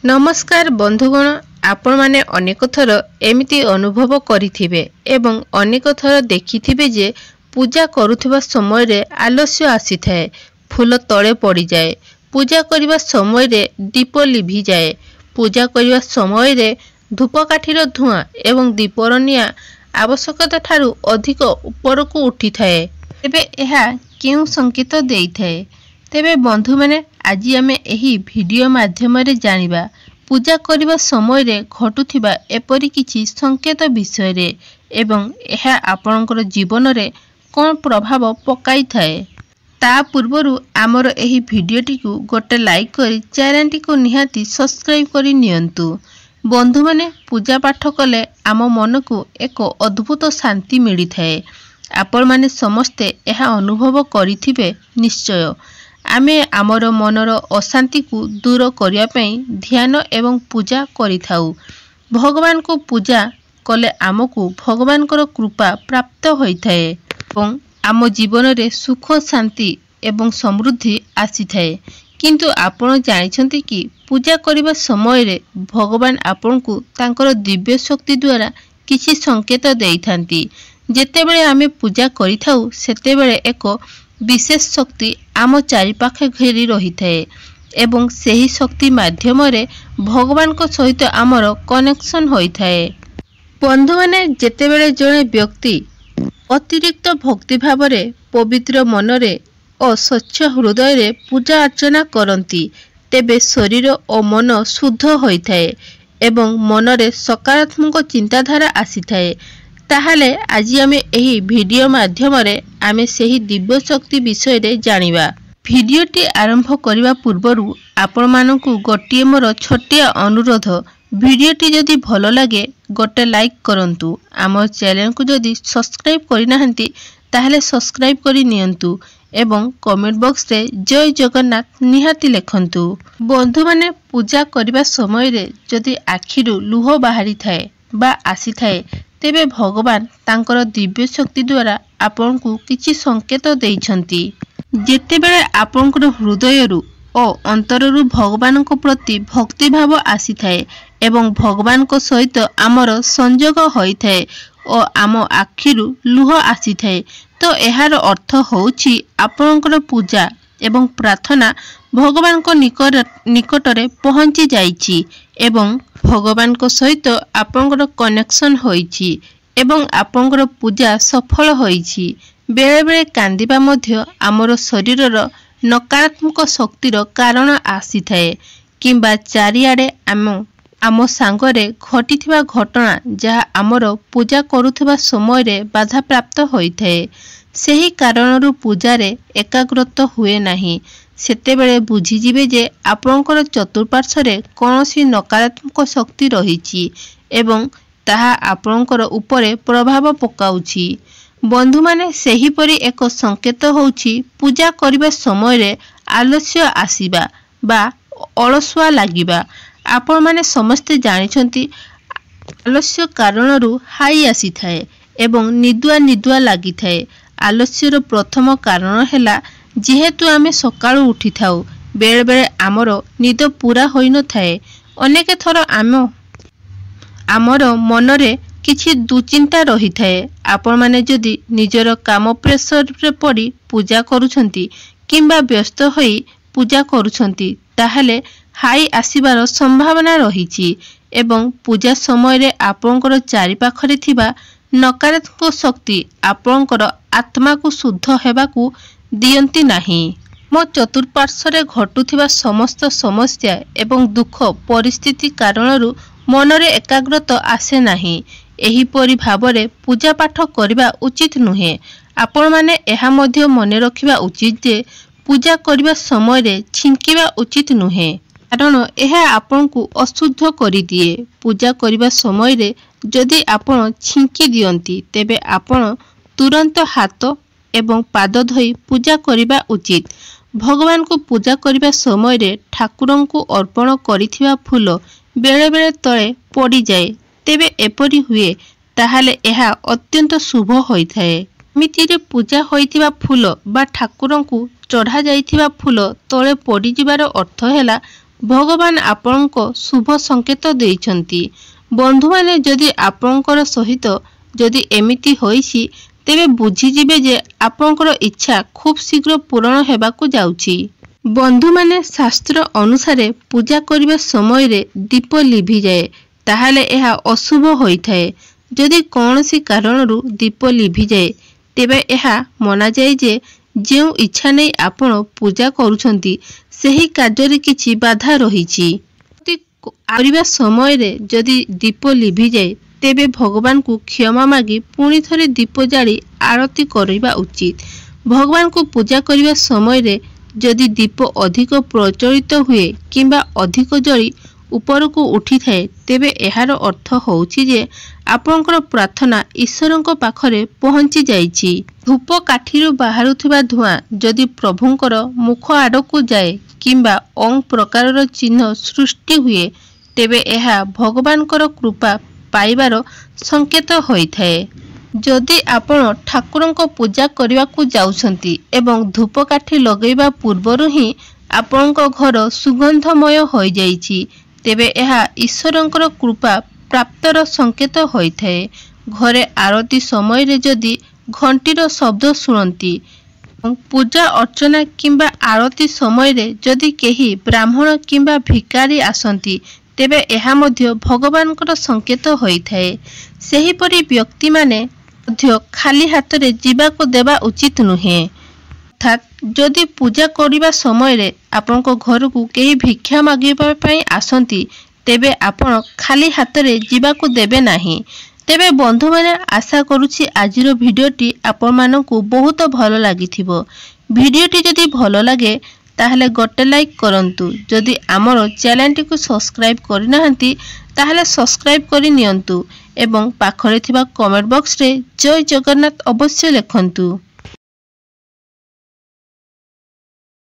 नमस्कार बंधुगण, आपण माने अनेक थर एमिति अनुभव करिथिबे एवं अनेक थर देखिथिबे जे पूजा करुथिबा समय रे आलस्य आसी थाए, फूल तळे पड़ी जाए, पूजा करिबा समय रे दीप लिभि जाए, पूजा करिबा समय रे धूपकाठीर धुआं एवं दीपर निया आवश्यकता ठारू अधिक ऊपर को उठी थाए। तेबे एहा केउ संकेत देई थाए? तेबे बंधु माने आज आमे एही वीडियो माध्यम रे जानिबा पूजा करिबा समय रे घटुथिबा एपरि किछि संकेत विषय रे एवं एहा आपनकर जीवन रे कोन प्रभाव पकाई थाए। ता पूर्वरु आमर एही वीडियोटी को गोटे लाइक करी चैनल को निहाती सब्सक्राइब करी नियंतु। बंधु माने पूजा पाठ कले आम मन को एक अद्भुत शांति मिली थाए। आपण माने समस्ते एहा अनुभव करिथिबे निश्चय। आमे आमर मनर अशांति को दूर करिया पई ध्यान एवं पूजा करिथाउ। भगवान को पूजा कले आमको भगवान कर कृपा प्राप्त होई थाए एवं आम जीवन रे सुख शांति एवं समृद्धि आसी थाए। किंतु आपण जानिछंती कि पूजा करिबा समय रे भगवान आपण को तांकर दिव्य शक्ति द्वारा किछि संकेत देइथांती। जेतेबेले आमे पूजा करिथाउ सेतेबेले एक विशेष शक्ति आम चारिपाखे घेरी रही थाए एवं सही शक्ति माध्यम रे भगवान को सहित आमर कनेक्शन होई थाए। बंधु माने जेतेबेले जणे व्यक्ति अतिरिक्त भक्ति भाव रे पवित्र मन रे और स्वच्छ हृदय रे पूजा अर्चना करंती तेबे शरीर और मन शुद्ध होई थाए एवं मन रे सकारात्मक चिंताधारा आसी थाए। ताहाले आज आमे एही वीडियो माध्यम रे आमे सेही दिव्य शक्ति विषय रे जानिबा। वीडियोटी आरंभ करिबा पूर्वरु आपण मानकु गोटिए मोर छोटिया अनुरोध, वीडियोटी जदि भलो लागे गोटे लाइक करंतु। आम चैनल को जदि सब्सक्राइब करि नाहंती ताहाले सब्सक्राइब करि नियंतु एवं कमेंट बॉक्स रे जय जगन्नाथ निहाती लेखंतु। बंधु माने पूजा करिबा समय रे जदि आखिरु लुह बाहरी थाए बा आसी थाए तेबे भगवान तांकर दिव्य शक्ति द्वारा आपण को किछि संकेत देइछंती। जेतेबेले आपनकर हृदयरु ओ अंतररु भगवान को प्रति भक्ति भाव आसी थाए एवं भगवान को सहित आमर संयोग होई थाए और आम आखिरु लुह आसी थाए तो एहार अर्थ होउछि आपनकर पूजा एवं प्रार्थना भगवान को निकटरे पहुंची जाइछि एवं भगवान को सहित आपनकर कनेक्शन होइछि एवं आपनकर पूजा सफल होइछि। बेले बेले कांदिबा मध्य आमर शरीरर नकारात्मक शक्तिर कारण आसी थाए किंबा चारिआडे आम सांगरे घटिथिबा घटना जहा आमर पूजा करुथिबा समय रे बाधा प्राप्त होई थाए। सेही कारणरू पूजारे एकाग्रता हुए नाही। सेतेबेले बुझीजिबे जे आपनकर चतुर्पार्श्वरे कोनोसी नकारात्मक शक्ति रहिछि एवं ताहा आपनकर उपरे प्रभाव पकाउछि। बंधु माने सेही परि एक संकेत होउछि पूजा करिबा समय रे आलस्य आसीबा बा अलसुआ लागिबा। आपण माने समस्ते जानिछंती आलस्य कारणरू हाई आसी थाए एवं निदुआ निदुआ लागि थाए। आलस्यर प्रथम कारण हैला जेहेतु आमे सकाळु उठी थाउ बेले बेले आमर निद पूरा होई न थाए। अनेक थर आमर मन रे किछि दुचिंता रही थाए। आपण माने जदि निजर काम प्रेशर रे पड़ी पूजा करूछंती किंबा व्यस्त होई पूजा करूछंती ताहाले हाई आसीबार संभावना रहिछि एवं पूजा समय रे आपनकर चारि पाखरे थिबा नकारात्मक शक्ति आपनकर आत्मा को शुद्ध हेबाकू दियंती नाही। मो चतुर्पार्श्वरे घटुथिबा समस्त समस्या एवं दुख परिस्थिति कारणरू मनरे एकाग्रता आसे नाही। एही परि भावरे पूजा पाठ करिबा उचित नुहे। आपण माने एहा मध्य मने रखिबा उचित जे पूजा करिबा समय रे छिंकिबा उचित नुहे कारण एहा आपण को अशुद्ध करि दिए। पूजा करिबा समय रे जदि आपण छिंकी दियंती तेबे आपण तुरंत हाथ एवं पाद धोई पूजा करिबा उचित। भगवान को पूजा करिबा समय रे ठाकुरन को अर्पण करिथिबा फूल बेले बेले तळे पड़ी जाए तेबे एपरि हुए ताहाले एहा अत्यंत शुभ होई थाए। मितिरे पूजा होइथिबा फूल बा ठाकुरन को चढ़ा जाइथिबा फूल तळे पड़ी जिबार अर्थ हैला भगवान आपणको शुभ संकेत देइछंती। बंधु माने जदि आपणकर सहित जदि एमिति होइछि तेबे बुझिजिबे जे आपणकर इच्छा खूब शीघ्र पूर्ण हेबाकू जाउछि। बंधु माने शास्त्र अनुसारे पूजा करिबा समय रे दीप लिभि जाए ताहाले एहा अशुभ होइथाए। जदि कौनसी कारणरू दीप लिभि जाए तेबे एहा मना जाए जे जेउ इच्छा नै आपण पूजा करूछंती सेही कार्य किछि बाधा रहिछि। आरिबा समय रे जदि दीप लिभि जाए तेबे भगवान को क्षमा मागी पुणी थरे दीप जाली आरती करिबा उचित। भगवान को पूजा करिबा समय रे जदि दीप अधिक प्रज्वलित हुए किंबा अधिक जली ऊपर को उठी थाए तेबे एहार अर्थ होउछि जे आपनकर प्रार्थना ईश्वरଙ୍କ पाखरे पहुंची जाइछि। धूप काठीरु बाहारुथिबा धुआं जदि प्रभुंकर मुख आडकू जाए किंबा अंग प्रकारर चिन्ह सृष्टि हुए तेबे एहा भगवानकर कृपा पाइबार संकेत होइथाए। जदि आपण ठाकुरଙ୍କ पूजा करबाकू जाउछंती एवं धूपकाठी लगेबा पूर्वरु ही आपणଙ୍କ घर सुगंधमय होई जाइछि तेबे एहा ईश्वरଙ୍କର कृपा प्राप्तर संकेत होइथाए। घरे आरती समय रे जदि घंटीर शब्द सुनंती पूजा अर्चना किंबा आरती समय रे जदि केही ब्राह्मण किंबा भिकारी आसंती तेबे एहा मध्य भगवानଙ୍କର संकेत होइथाए। सेही परि व्यक्ति माने मध्य खाली हाथ रे जीवाको देबा उचित नुहे। अर्थात जदि पूजा करिबा समय रे आपनको घर को केही भिक्षा मागिबा पई आसंती तेबे आपण खाली हाथ रे जीवाको देबे नाही। तेबे बंधु माने आशा करूछि आजिरो भिडियोटी आपण मानकू बहुत भलो लागिथिबो। भिडियोटी जदि भलो लागे ताहले गोटे लाइक करंतु। जदि आमर चैनलटी को सब्सक्राइब करिनाहंती ताहले सब्सक्राइब करि नियंतु एवं पाखरे थिबा कमेंट बॉक्स रे जय जगन्नाथ अवश्य लिखंतु।